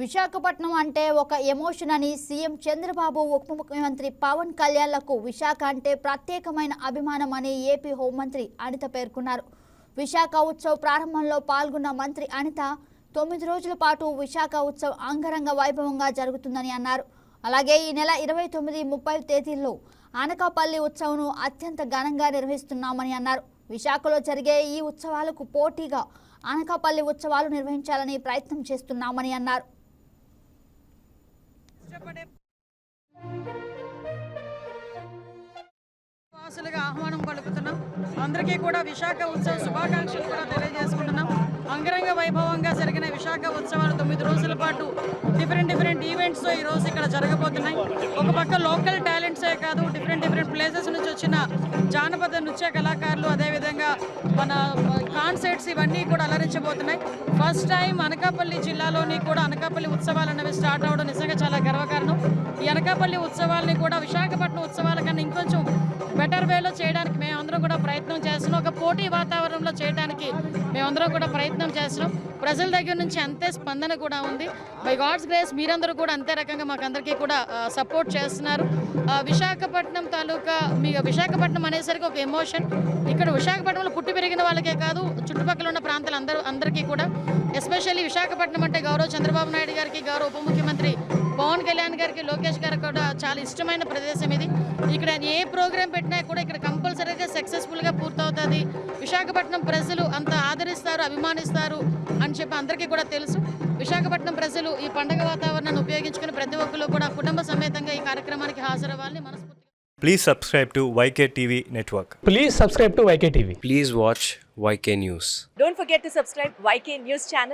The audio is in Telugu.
విశాఖపట్నం అంటే ఒక ఎమోషన్ అని సీఎం చంద్రబాబు ఉప ముఖ్యమంత్రి పవన్ కళ్యాణ్లకు విశాఖ అంటే ప్రత్యేకమైన అభిమానం అని ఏపీ హోంమంత్రి అనిత పేర్కొన్నారు. విశాఖ ఉత్సవ్ ప్రారంభంలో పాల్గొన్న మంత్రి అనిత 9 రోజుల పాటు విశాఖ ఉత్సవ్ అంగరంగ వైభవంగా జరుగుతుందని అన్నారు. అలాగే ఈ నెల 29, 30 తేదీల్లో అనకాపల్లి ఉత్సవ్ను అత్యంత ఘనంగా నిర్వహిస్తున్నామని అన్నారు. విశాఖలో జరిగే ఈ ఉత్సవాలకు పోటీగా అనకాపల్లి ఉత్సవాలు నిర్వహించాలని ప్రయత్నం చేస్తున్నామని అన్నారు. వాసులుగా ఆహ్వానం పలుకుతున్నాం. అందరికీ కూడా విశాఖ ఉత్సవ శుభాకాంక్షలు కూడా తెలియజేసుకుంటున్నాం. అంగరంగ వైభవంగా జరిగిన విశాఖ ఉత్సవాలు 9 రోజుల పాటు డిఫరెంట్ ఈవెంట్స్ ఈ రోజు ఇక్కడ జరగబోతున్నాయి. ఒక పక్క లోకల్ టాలెంట్సే కాదు, డిఫరెంట్ ప్లేసెస్ నుంచి వచ్చిన జానపద నృత్య కళాకారులు, అదేవిధంగా మన కాన్సర్ట్స్ ఇవన్నీ కూడా అలరించబోతున్నాయి. ఫస్ట్ టైం అనకాపల్లి జిల్లాలోని కూడా అనకాపల్లి ఉత్సవాలు అనేవి స్టార్ట్ అవడం నిజంగా చాలా గర్వకారణం. ఈ అనకాపల్లి ఉత్సవాలని కూడా విశాఖపట్నం ఉత్సవాల కన్నా ఇంకొంచెం బెటర్ వేలో చేయడానికి మేమందరం కూడా ప్రయత్నం చేస్తున్నాం. ఒక పోటీ వాతావరణంలో చేయడానికి మేమందరం కూడా ప్రయత్నం చేస్తున్నాం. ప్రజల దగ్గర నుంచి అంతే స్పందన కూడా ఉంది. బై గాడ్స్ గ్రేస్ మీరందరూ కూడా అంతే రకంగా మాకు అందరికీ కూడా సపోర్ట్ చేస్తున్నారు. విశాఖపట్నం తాలూకా విశాఖపట్నం అనేసరికి ఒక ఎమోషన్. ఇక్కడ విశాఖపట్నంలో పుట్టి పెరిగిన వాళ్ళకే కాదు, చుట్టుపక్కల ఉన్న ప్రాంతాలు అందరికీ కూడా, ఎస్పెషల్లీ విశాఖపట్నం అంటే గౌరవ చంద్రబాబు నాయుడు గారికి, గౌరవ ఉప ముఖ్యమంత్రి పవన్ కళ్యాణ్ గారికి, లోకేష్ గారికి కూడా చాలా ఇష్టమైన ప్రదేశం ఇది. ఇక్కడ ఏ ప్రోగ్రాం పెట్టినా కూడా ఇక్కడ కంపల్సరీగా సక్సెస్ఫుల్గా పూర్తవుతుంది. విశాఖపట్నం ప్రజలు అంత ఆదరిస్తారు, అభిమానిస్తారు అని చెప్పి అందరికీ కూడా తెలుసు. విశాఖపట్నం ప్రజలు ఈ పండుగ వాతావరణాన్ని ఉపయోగించుకుని ప్రతి ఒక్కరు కూడా కుటుంబ సమేతంగా ఈ కార్యక్రమానికి హాజరవ్వాలని మనస్ఫూర్తిగా. Please subscribe to YK TV Network. Please subscribe to YK TV. Please watch YK News. Don't forget to subscribe YK News channel.